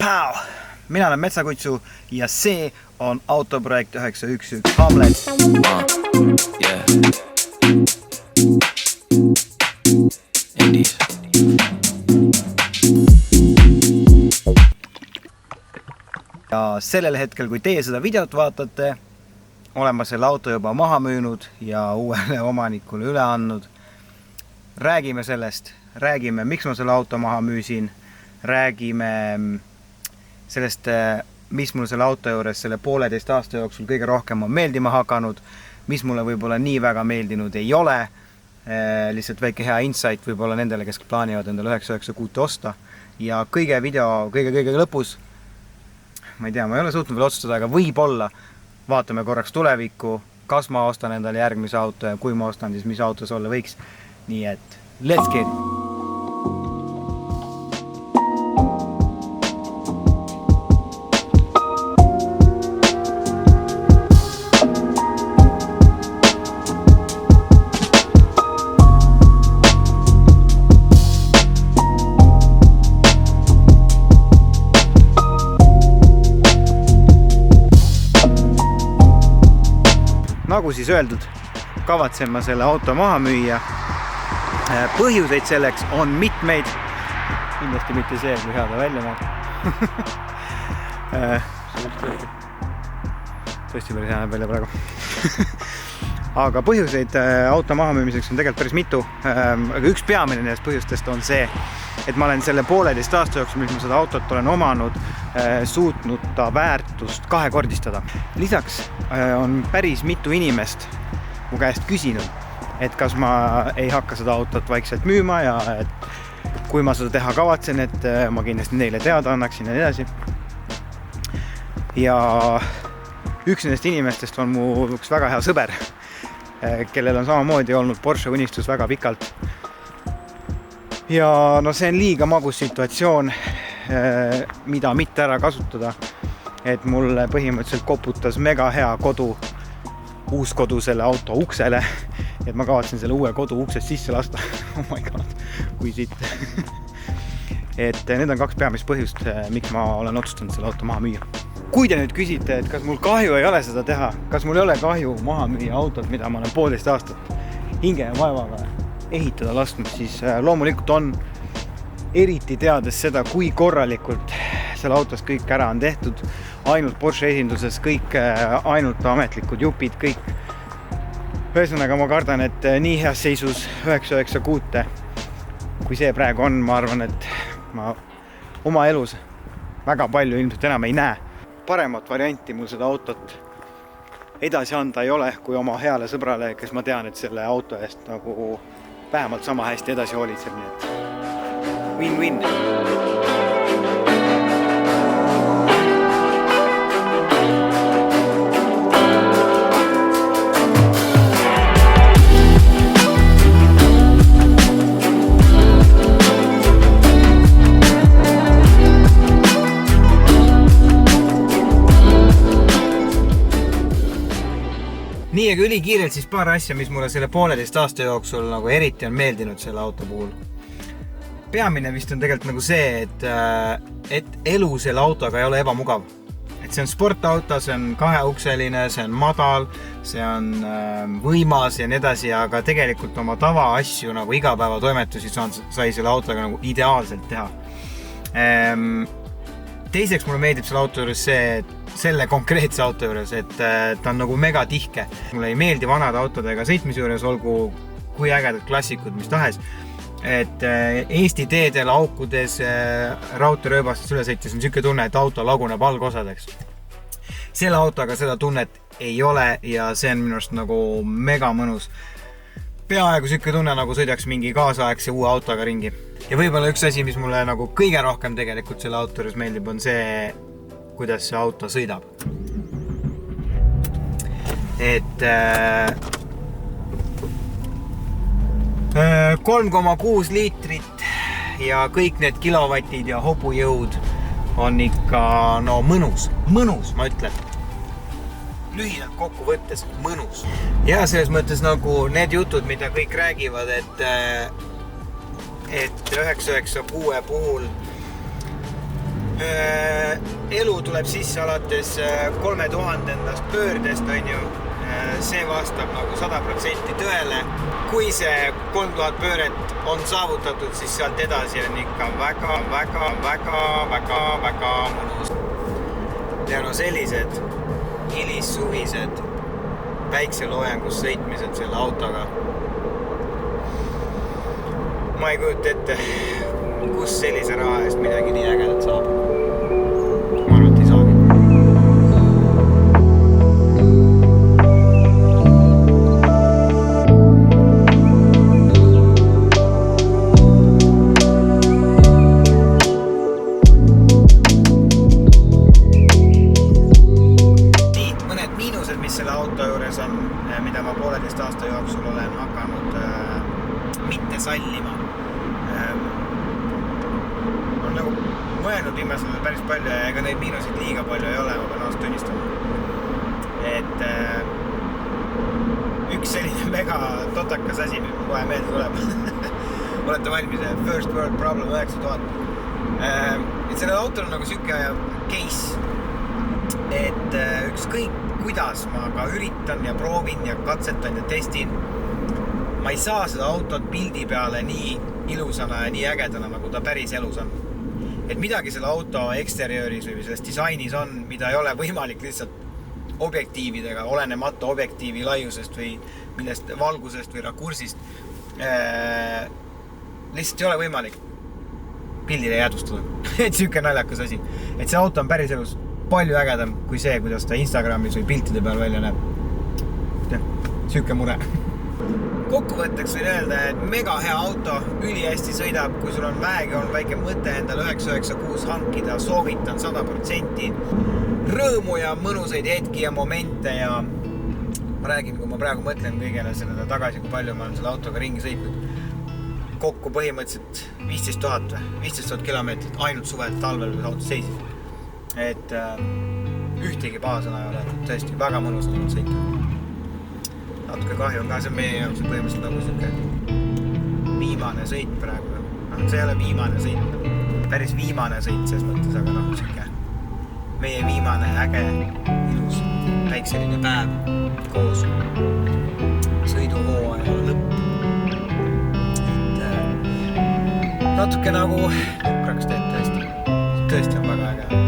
Pau! Mina olen Metsakutsu ja see on autoprojekt 911 Hamlet. Yeah. Indies. Ja sellel hetkel, kui teie seda videot vaatate, olen ma selle auto juba maha müünud ja uuele omanikule üle andnud. Räägime sellest, räägime, miks ma selle auto maha müüsin, räägime sellest, mis mul selle auto juures selle 1,5 aasta jooksul kõige rohkem on meeldima hakanud, mis mulle võib-olla nii väga meeldinud ei ole, lihtsalt väike hea insight võib-olla nendele, kes plaanivad endale 996 osta. Ja kõige lõpus, ma ei tea, ma ei ole suutnud veel otsustada, aga võib-olla vaatame korraks tulevikku, kas ma ostan endale järgmise auto ja kui ma ostan, siis mis auto see olla võiks. Nii et, let's get it! Nagu siis öeldud, kavatsen ma selle auto maha müüa. Põhjuseid selleks on mitmeid. Kindlasti mitte see, kui hea ta välja näeb. Tõesti päris hea näeb välja praegu. Aga põhjuseid auto maha müümiseks on tegelikult päris mitu. Aga üks peamine nendest põhjustest on see, et ma olen selle 1,5 aasta jooksul, mis ma seda autot olen omanud, suutnud ta väärtust kahekordistada. Lisaks on päris mitu inimest mu käest küsinud, et kas ma ei hakka seda autot vaikselt müüma ja et kui ma seda teha kavatsen, et ma kindlasti neile teada annaksin ja nii edasi. Ja üks nendest inimestest on mu üks väga hea sõber, kellel on samamoodi olnud Porsche unistus väga pikalt. Ja no see on liiga magus situatsioon, mida mitte ära kasutada, et mulle põhimõtteliselt koputas mega hea kodu, uus kodu selle auto uksele, et ma kavatsen selle uue kodu uksest sisse lasta. Oh my god, kui siit. Et need on 2 peamist põhjust, miks ma olen otsustanud selle auto maha müüa. Kui te nüüd küsite, et kas mul kahju ei ole seda teha, kas mul ei ole kahju maha müüa autot, mida ma olen 1,5 aastat hinge ja vaevaga ehitada lasknud, siis loomulikult on, eriti teades seda, kui korralikult selle autos kõik ära on tehtud, ainult Porsche esinduses, kõik ainult ametlikud jupid, kõik. Ühesõnaga ma kardan, et nii heas seisus 996, kui see praegu on, ma arvan, et ma oma elus väga palju ilmselt enam ei näe. Paremat varianti mul seda autot edasi anda ei ole, kui oma heale sõbrale, kes ma tean, et selle auto eest nagu vähemalt sama hästi edasi hoolitseb, nii et win-win. Nii, aga ülikiirelt siis paar asja, mis mulle selle 1,5 aasta jooksul nagu eriti on meeldinud selle auto puhul. Peamine vist on tegelikult nagu see, et elu selle autoga ei ole ebamugav. Et see on sportauto, see on 2-ukseline, see on madal, see on võimas ja nii edasi, aga tegelikult oma tava asju nagu igapäeva toimetusi sai selle autoga nagu ideaalselt teha. Teiseks mulle meeldib selle auto juures see, selle konkreetse auto juures, et ta on nagu mega tihke. Mulle ei meeldi vanade autodega sõitmise juures, olgu kui ägedad klassikud, mis tahes. Et Eesti teedel aukudes raudteerööbastest üle sõites on siuke tunne, et auto laguneb algosadeks. Selle autoga seda tunnet ei ole ja see on minu arust nagu mega mõnus. Peaaegu siuke tunne, nagu sõidaks mingi kaasaegse uue autoga ringi. Ja võib-olla üks asi, mis mulle nagu kõige rohkem tegelikult selle auto juures meeldib, on see, kuidas see auto sõidab. Et 3,6 liitrit ja kõik need kilovatid ja hobujõud on ikka mõnus, ma ütlen. Lühidalt kokku võttes mõnus. Ja selles mõttes nagu need jutud, mida kõik räägivad, et 996 puhul Elu tuleb sisse alates 3000 pöördest, on ju. See vastab nagu 100% tõele. Kui see 3000 pööret on saavutatud, siis sealt edasi on ikka väga mõnus. Ja no sellised hilissuvised päikseloojangus sõitmised selle autoga. Ma ei kujuta ette, kus sellise raha eest midagi nii ägedat saab. Ma arvan, et ei saagi. Nii, mõned miinused, mis selle auto juures on, mida ma 1,5 aasta jooksul olen hakanud mitte sallima. On nagu mõelnud viimasel päris palju ja ega neid miinuseid liiga palju ei ole, ma pean aast tunnistama. Et üks selline mega totakas asi, mis mu kohe meelde tuleb. Olete valmis, First World Problem 9000. Et sellel autol on nagu siuke case, et ükskõik kuidas ma ka üritan ja proovin ja katsetan ja testin, ma ei saa seda autot pildi peale nii ilusana ja nii ägedana, nagu ta päris elus on. Et midagi selle auto eksteriööris või selles disainis on, mida ei ole võimalik lihtsalt objektiividega, olenemata objektiivi laiusest või millest valgusest või rakursist. Lihtsalt ei ole võimalik pildile jäädvustada. Et siuke naljakas asi. Et see auto on päris elus palju ägedam kui see, kuidas ta Instagramis või piltide peal välja näeb. Siuke mure. Kokkuvõtteks võin öelda, et mega hea auto, üli hästi sõidab, kui sul on väegi on väike mõte endale 996 hankida, soovitan 100%. Rõõmu ja mõnusaid hetki ja momente ja ma räägin, kui ma praegu mõtlen kõigele sellele tagasi, kui palju ma olen selle autoga ringi sõitnud. Kokku põhimõtteliselt 15 000 kilomeetrit ainult suvel, talvel või auto seisis. Et ühtegi pahasõna ei ole, tõesti väga mõnus on sõita. Natuke kahju on ka, see meie jaoks on põhimõtteliselt nagu siuke viimane sõit praegu. See ei ole viimane sõit, päris viimane sõit ses mõttes, aga siuke meie viimane äge, ilus, päikseline päev koos sõiduhooaja lõpp. Et natuke nagu nukraks teed tõesti on väga äge.